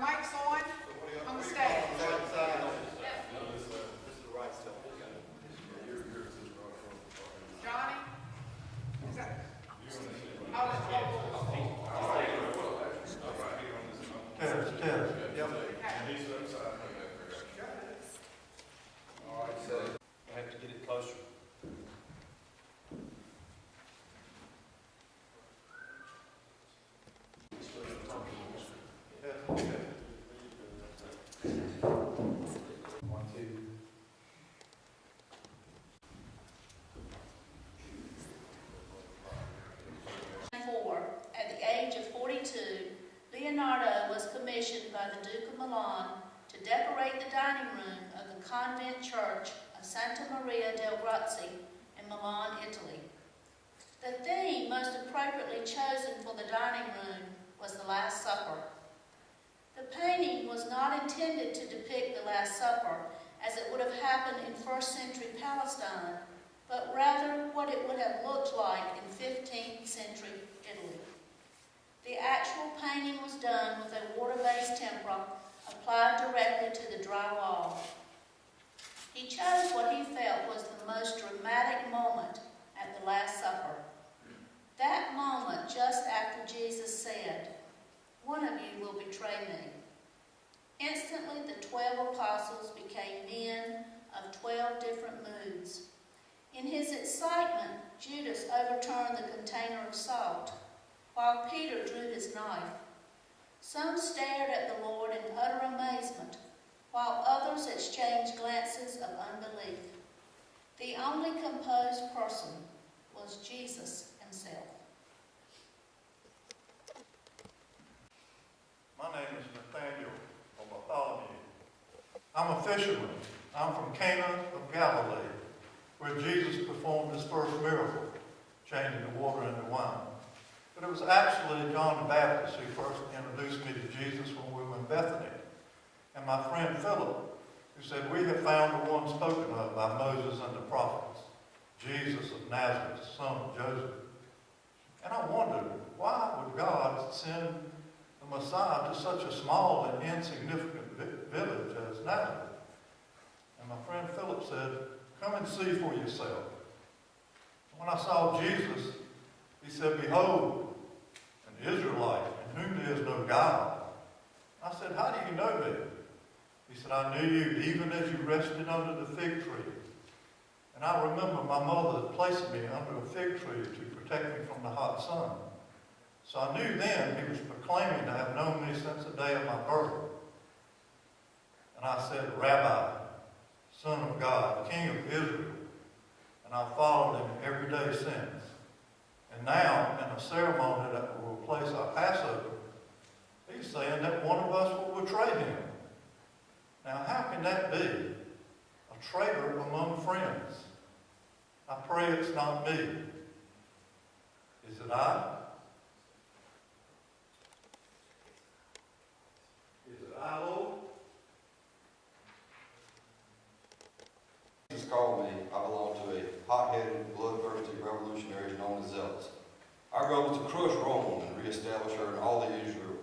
Mike's on the stage. Johnny? Is that? Test. Yep. All right, so I have to get it closer. At the age of 42, Leonardo was commissioned by the Duke of Milan to decorate the dining room of the convent church of Santa Maria del Grazie in Milan, Italy. The theme most appropriately chosen for the dining room was the Last Supper. The painting was not intended to depict the Last Supper as it would have happened in first century Palestine, but rather what it would have looked like in 15th century Italy. The actual painting was done with a water-based tempera applied directly to the dry wall. He chose what he felt was the most dramatic moment at the Last Supper. That moment just after Jesus said, "One of you will betray me." Instantly the 12 apostles became men of 12 different moods. In his excitement, Judas overturned the container of salt, while Peter drew his knife. Some stared at the Lord in utter amazement, while others exchanged glances of unbelief. The only composed person was Jesus himself. My name is Nathaniel or Bartholomew. I'm a fisherman. I'm from Cana of Galilee, where Jesus performed his first miracle, changing the water into wine. But it was actually John the Baptist who first introduced me to Jesus when we were in Bethany. And my friend Philip, who said, "We have found the one spoken of by Moses and the prophets, Jesus of Nazareth, son of Joseph." And I wondered, why would God send the Messiah to such a small and insignificant village as Nazareth? And my friend Philip said, "Come and see for yourself." When I saw Jesus, he said, "Behold, an Israelite in whom there is no guile." I said, "How do you know me?" He said, "I knew you even as you rested under the fig tree." And I remember my mother placing me under a fig tree to protect me from the hot sun. So I knew then he was proclaiming to have known me since the day of my birth. And I said, "Rabbi, Son of God, King of Israel." And I've followed him every day since. And now, in a ceremony that will replace our Passover, he's saying that one of us will betray him. Now, how can that be? A traitor among friends. I pray it's not me. Is it I? Is it I, Lord? Jesus called me, I belong to a hot-headed, bloodthirsty revolutionaries known as zealots. Our goal is to crush Rome and reestablish her in all the Israel.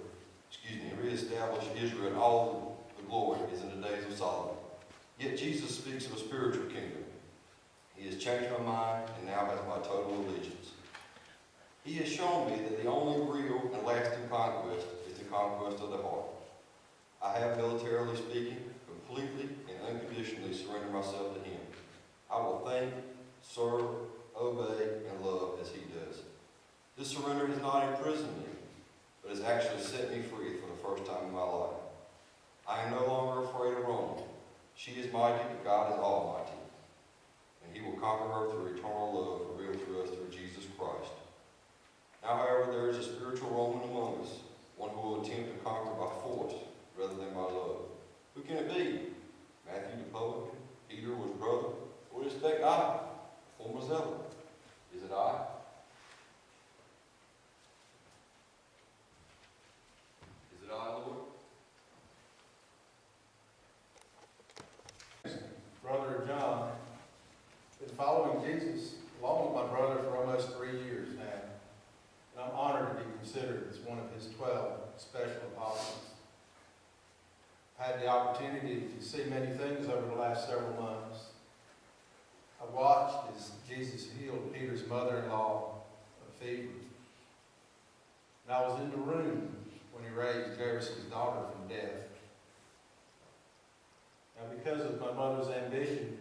Reestablish Israel in all the glory as in the days of Solomon. Yet Jesus speaks of a spiritual kingdom. He has changed my mind and now has my total allegiance. He has shown me that the only real and lasting conquest is the conquest of the heart. I have, militarily speaking, completely and unconditionally surrendered myself to him. I will think, serve, obey, and love as he does. This surrender has not imprisoned me, but has actually set me free for the first time in my life. I am no longer afraid of Rome. She is mighty, but God is almighty. And he will conquer her through eternal love revealed through us through Jesus Christ. Now, however, there is a spiritual Roman among us, one who will attempt to conquer by force rather than by love. Who can it be? Matthew the publican, Peter was brother, or is that I, a former zealot? Is it I? Is it I, Lord? Brother John, been following Jesus along with my brother for almost 3 years now. And I'm honored to be considered as one of his 12 special apostles. I've had the opportunity to see many things over the last several months. I watched as Jesus healed Peter's mother-in-law of fever. And I was in the room when he raised Jairus' daughter from death. Now, because of my mother's ambition,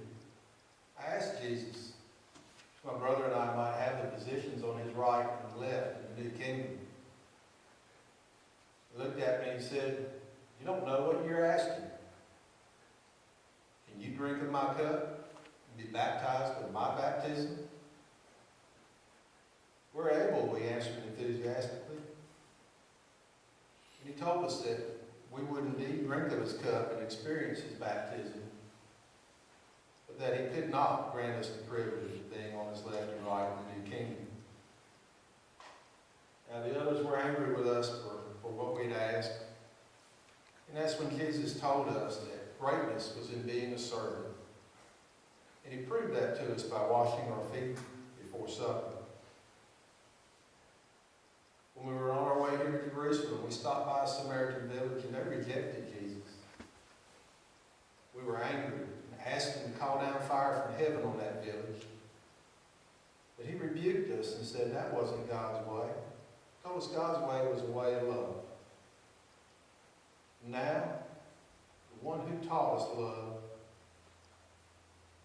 I asked Jesus if my brother and I might have the positions on his right and left in the new kingdom. He looked at me and said, "You don't know what you're asking. Can you drink of my cup and be baptized with my baptism?" "We're able," we answered enthusiastically. And he told us that we would indeed drink of his cup and experience his baptism, but that he could not grant us the privilege of being on his left and right in the new kingdom. Now, the others were angry with us for what we'd asked. And that's when Jesus told us that greatness was in being a servant. And he proved that to us by washing our feet before supper. When we were on our way here to Jerusalem, we stopped by a Samaritan village and they rejected Jesus. We were angry and asked him to call down fire from heaven on that village. But he rebuked us and said that wasn't God's way. He told us God's way was a way of love. Now, the one who taught us love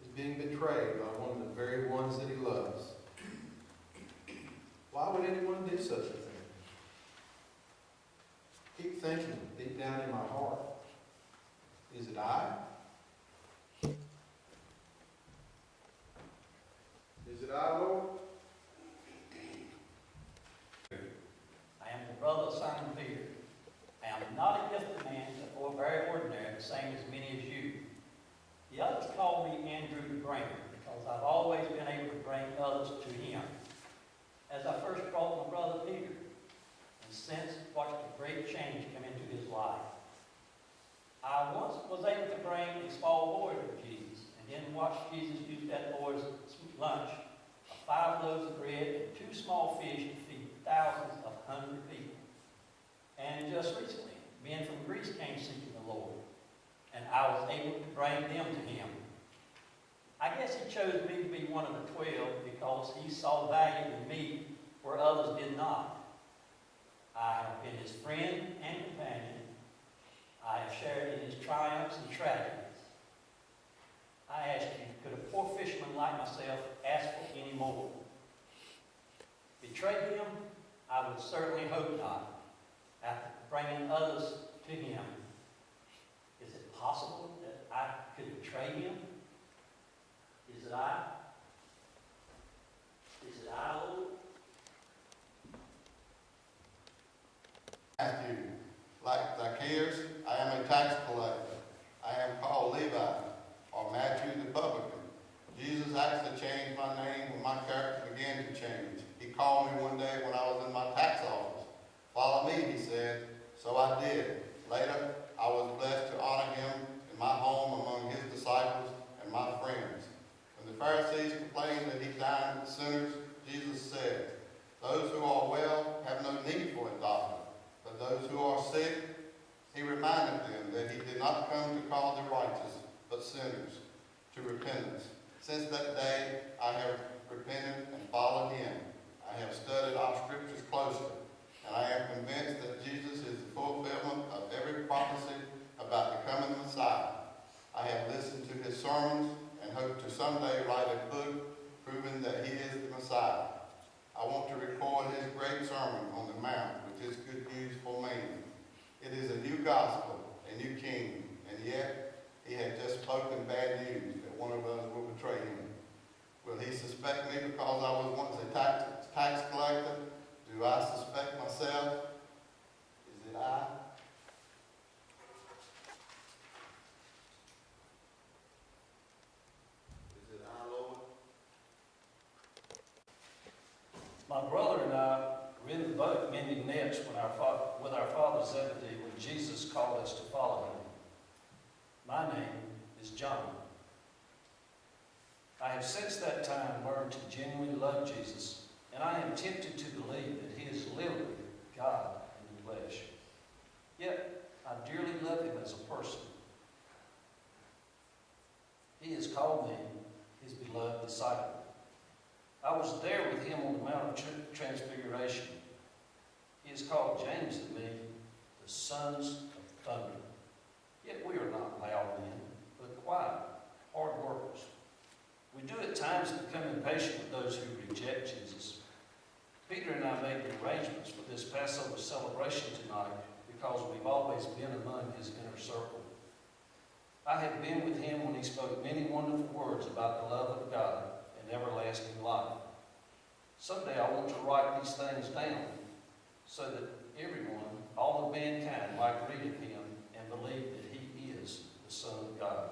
is being betrayed by one of the very ones that he loves. Why would anyone do such a thing? Keep thinking deep down in my heart, is it I? Is it I, Lord? I am the brother of Simon Peter. I am not a gifted man, or very ordinary, the same as many as you. The others call me Andrew the Bringer, because I've always been able to bring others to him. As I first brought my brother Peter, and since watched a great change come into his life. I once was able to bring a small boy to Jesus, and then watched Jesus use that boy's lunch of 5 loaves of bread and 2 small fish to feed thousands of hungry people. And just recently, men from Greece came seeking the Lord, and I was able to bring them to him. I guess he chose me to be one of the 12 because he saw value in me where others did not. I have been his friend and companion. I have shared in his triumphs and tragedies. I ask you, could a poor fisherman like myself ask for any more? Betray him? I would certainly hope not. After bringing others to him, is it possible that I could betray him? Is it I? Is it I, Lord? Matthew, like Zacchaeus, I am a tax collector. I am called Levi, or Matthew the publican. Jesus actually changed my name when my character began to change. He called me one day when I was in my tax office. "Follow me," he said. So I did. Later, I was blessed to honor him in my home among his disciples and my friends. When the Pharisees complained that he dined with sinners, Jesus said, "Those who are well have no need for a doctor, but those who are sick," he reminded them that he did not come to call the righteous, but sinners to repentance. Since that day, I have repented and followed him. I have studied our scriptures closely, and I am convinced that Jesus is the fulfillment of every prophecy about the coming Messiah. I have listened to his sermons and hope to someday write a book proving that he is the Messiah. I want to record his great sermon on the Mount, which is good news for me. It is a new gospel, a new king, and yet he had just spoken bad news that one of us will betray him. Will he suspect me because I was once a tax collector? Do I suspect myself? Is it I? Is it I, Lord? My brother and I were in the boat mending nets with our father Zebedee when Jesus called us to follow him. My name is John. I have since that time learned to genuinely love Jesus, and I am tempted to believe that he is literally God in the flesh. Yet, I dearly love him as a person. disciple. I was there with him on the Mount of Transfiguration. He is called James to me, the sons of thunder. Yet we are not loud men, but quiet, hard workers. We do at times become impatient with those who reject Jesus. Peter and I made the arrangements for this Passover celebration tonight because we've always been among his inner circle. I have been with him when he spoke many wonderful words about the love of God and everlasting life. Someday I want to write these things down so that everyone, all of mankind, might read of him and believe that he is the Son of God.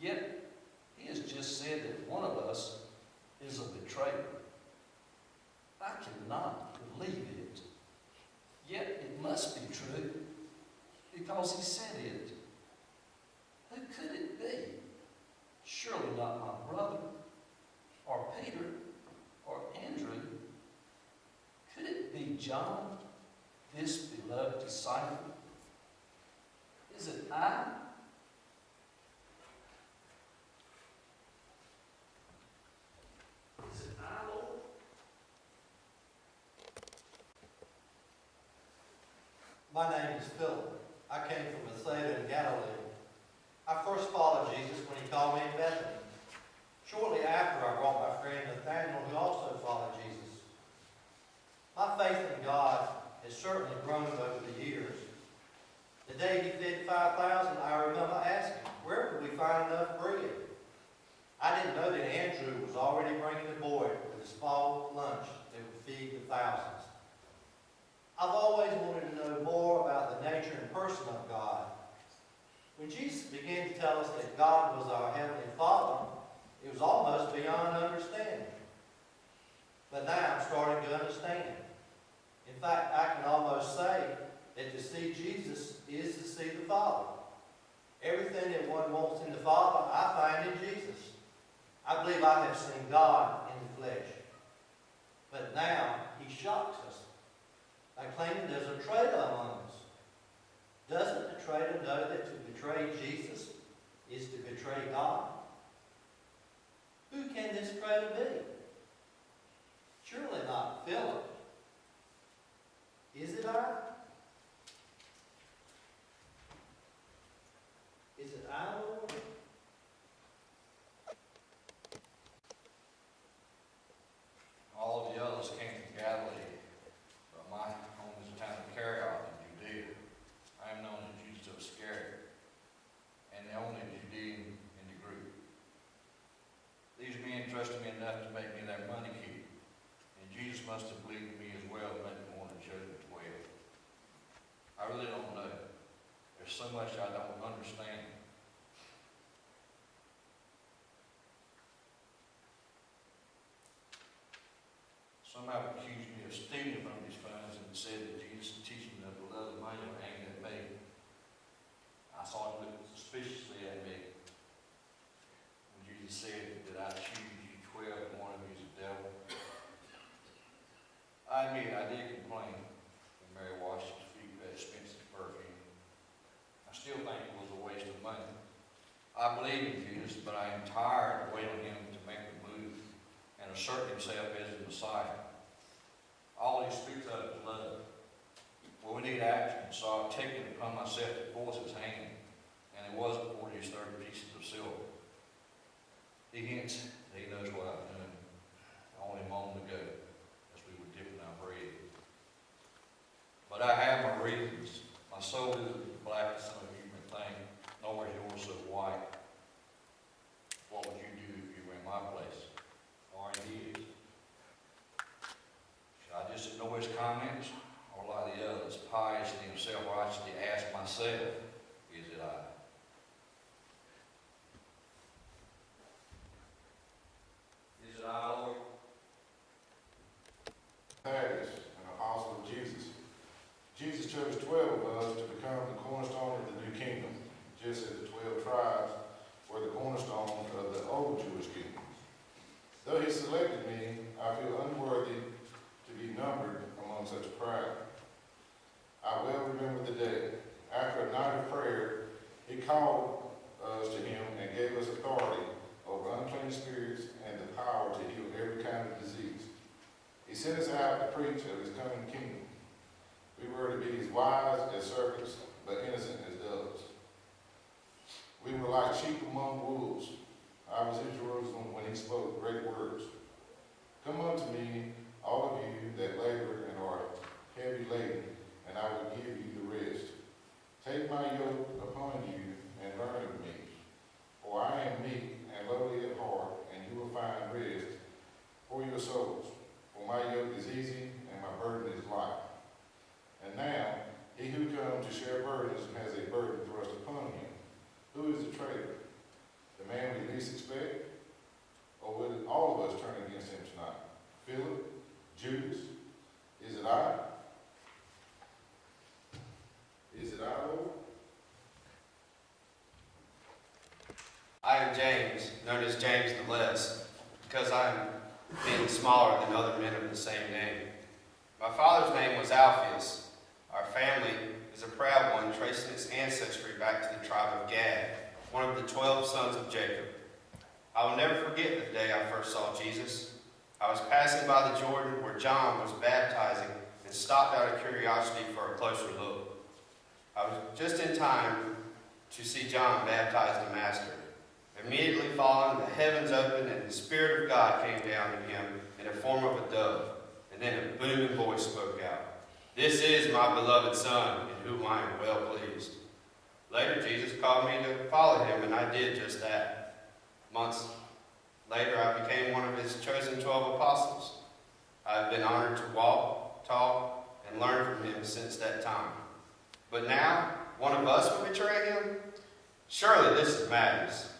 Yet, he has just said that one of us is a betrayer. I cannot believe it. Yet it must be true because he said it. Who could it be? Surely not my brother, or Peter, or Andrew. Could it be John, this beloved disciple? Is it I? Is it I, Lord? My name is Philip. I came from Staton in Galilee. I first followed Jesus when he called me in Bethany. Shortly after, I brought my friend Nathaniel, who also followed Jesus. My faith in God has certainly grown over the years. The day he fed 5,000, I remember asking, where could we find enough bread? I didn't know that Andrew was already bringing the boy with a small lunch that would feed the thousands. I've always wanted to know more about the nature and person of God. When Jesus began to tell us that God was our Heavenly Father, it was almost beyond understanding. But now I'm starting to understand. In fact, I can almost say that to see Jesus is to see the Father. Everything that one wants in the Father, I find in Jesus. I believe I have seen God in the flesh. But now he shocks us by claiming there's a traitor among us. Doesn't the traitor know that to betray Jesus is to betray God? Who can this traitor be? Surely not Philip. Is it I? Is it I, Lord? All of the others came from Galilee, but my home is the town of Carriot in Judea. I am known as Jesus of Iscariot, and the only Judean in the group. These men trusted me enough to make me their money keeper, and Jesus must have believed in me as well to make me one of the chosen 12. I really don't know. There's so much I don't understand. Some have accused me of stealing from these funds and said that Jesus' teaching of the love of money were aimed at me. I saw him look suspiciously at me when Jesus said that I choose you 12 and one of you is the devil. I admit I did complain when Mary washed his feet with that expensive perfume. I still think it was a waste of money. I believe in Jesus, but I am tired of waiting on him to make the move and assert himself as the Messiah. All he speaks of is love. Well, we need action, so I've taken it upon myself to force his hand, and it wasn't 40 or 30 pieces of silver. He hints that he knows what I've done only a moment ago as we were dipping our bread. But I have my reasons. My soul isn't black as some of you may think, nor is yours so white. What would you do if you were in my place, or in his? Should I just ignore his comments, or like the others, piously and self-righteously ask myself, is it I? Is it I, Lord? Thaddeus, an apostle of Jesus. Jesus chose 12 of us to become the cornerstone of the new kingdom, just as the 12 tribes were the cornerstone of the old Jewish kingdom. Though he selected me, I feel unworthy to be numbered among such a crowd. I well remember the day. After a night of prayer, he called us to him and gave us authority over unclean spirits and the power to heal every kind of disease. He sent us out to preach of his coming kingdom. We were to be as wise as serpents, but innocent as doves. We were like sheep among wolves. I was in Jerusalem when he spoke great words. Come unto me, all of you that labor and are heavy laden, and I will give you the rest. Take my yoke upon you and learn of me, for I am meek and lowly at heart, and you will find rest for your souls. For my yoke is easy and my burden is light. And now, he who comes to share burdens has a burden thrust upon him. Who is the traitor? The man we least expect? Or will all of us turn against him tonight? Philip? Judas? Is it I? Is it I, Lord? I am James, known as James the Less, because I am being smaller than other men of the same name. My father's name was Alphaeus. Our family is a proud one, tracing its ancestry back to the tribe of Gad, one of the 12 sons of Jacob. I will never forget the day I first saw Jesus. I was passing by the Jordan where John was baptizing and stopped out of curiosity for a closer look. I was just in time to see John baptize the Master. Immediately following, the heavens opened and the Spirit of God came down to him in the form of a dove. And then a booming voice spoke out, "This is my beloved Son, in whom I am well pleased." Later, Jesus called me to follow him, and I did just that. Months later, I became one of his chosen 12 apostles. I've been honored to walk, talk, and learn from him since that time. But now, one of us would betray him? Surely this is madness.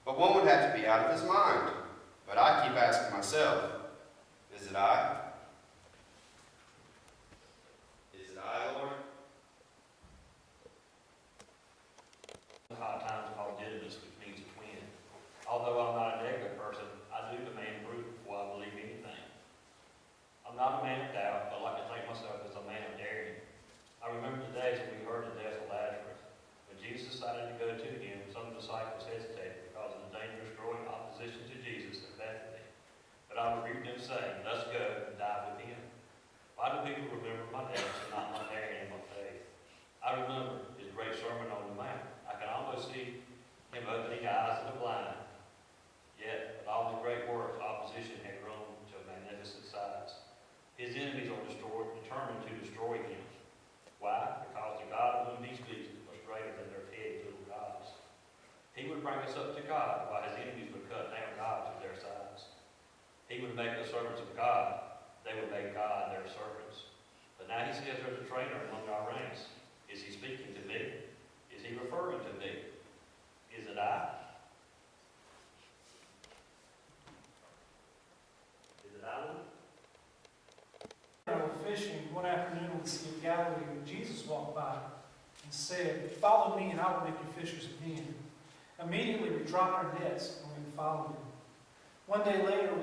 But one would have to be out of his mind. But I keep asking myself, is it I? Is it I, Lord? High times called didymus, which means twin. Although I'm not a negative person, I do demand proof before I believe anything. I'm not a man of doubt, but I like to think myself as a man of daring. I remember the days when we heard the death of Lazarus. When Jesus decided to go to him, some disciples hesitated because of the dangerous growing opposition to Jesus in Bethany. But I rebuked them, saying, "Let's go and die with him." Why do people remember my death and not my daring and my faith? I remember his great sermon on the Mount. I can almost see him opening eyes of the blind. Yet, with all his great works, opposition had grown to a magnificent size. His enemies are determined to destroy him. Why? Because the God of whom he speaks was greater than their petty little gods. He would bring us up to God, while his enemies would cut down God to their size. He would make us servants of God. They would make God their servants. But now he says there's a traitor among our ranks. Is he speaking to me? Is he referring to me? Is it I? Is it I? We were fishing one afternoon on the Sea of Galilee when Jesus walked by and said, "Follow me and I will make you fishers of men." Immediately we dropped our nets and we followed him. One day later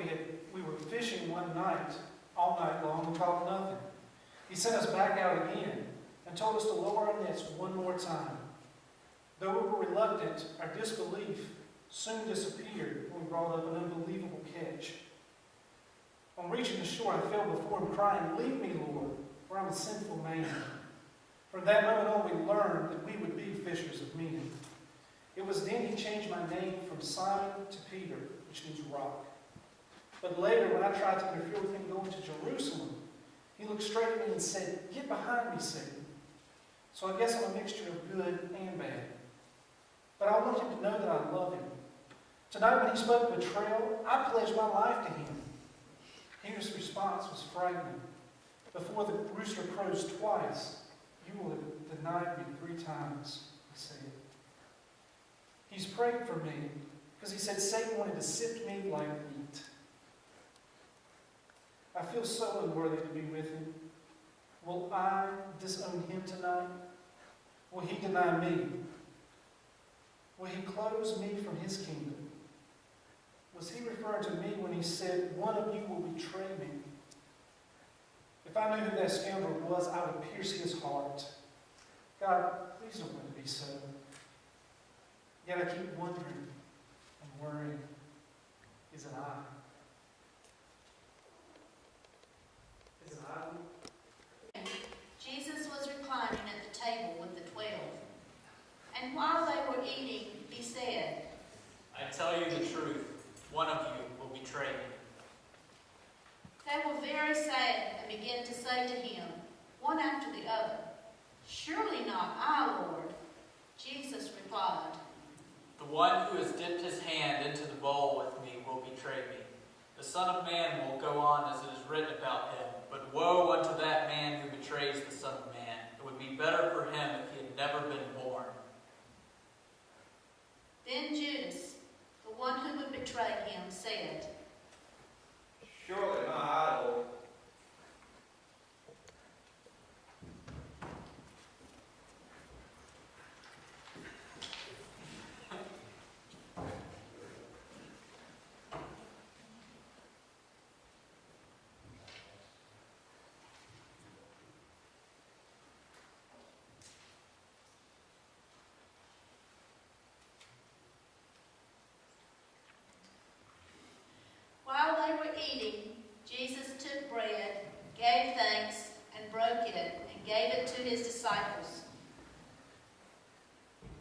we were fishing one night, all night long, and caught nothing. He sent us back out again and told us to lower our nets one more time. Though we were reluctant, our disbelief soon disappeared when we brought up an unbelievable catch. On reaching the shore, I fell before him crying, "Leave me, Lord, for I'm a sinful man." From that moment on, we learned that we would be fishers of men. It was then he changed my name from Simon to Peter, which means rock. But later, when I tried to interfere with him going to Jerusalem, he looked straight at me and said, "Get behind me, Satan." So I guess I'm a mixture of good and bad. But I want him to know that I love him. Tonight when he spoke of betrayal, I pledged my life to him. Peter's response was frightening. "Before the rooster crows twice, you will have denied me 3 times, he said. He's praying for me because he said Satan wanted to sift me like wheat. I feel so unworthy to be with him. Will I disown him tonight? Will he deny me? Will he close me from his kingdom? Was he referring to me when he said, one of you will betray me? If I knew who that scoundrel was, I would pierce his heart. God, please don't let it be so. Yet I keep wondering I'm worrying is an eye. Is an eye. Jesus was reclining at the table with the 12. And while they were eating, he said, I tell you the truth, one of you will betray me. They were very sad and began to say to him, one after the other, Surely not I, Lord. Jesus replied, The one who has dipped his hand into the bowl with me will betray me. The Son of Man will go on as it is written about him, but woe unto that man who betrays the Son of Man. It would be better for him if he had never been born. Then Judas, the one who would betray him, said, Surely not I, Lord. While they were eating, Jesus took bread, gave thanks, and broke it, and gave it to his disciples.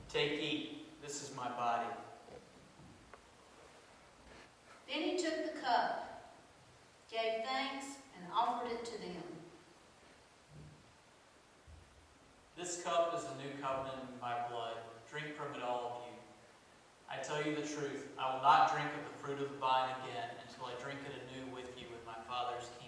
Take, eat. This is my body. Then he took the cup, gave thanks, and offered it to them. This cup is the new covenant in my blood. Drink from it, all of you. I tell you the truth, I will not drink of the fruit of the vine again until I drink it anew with you in my Father's kingdom.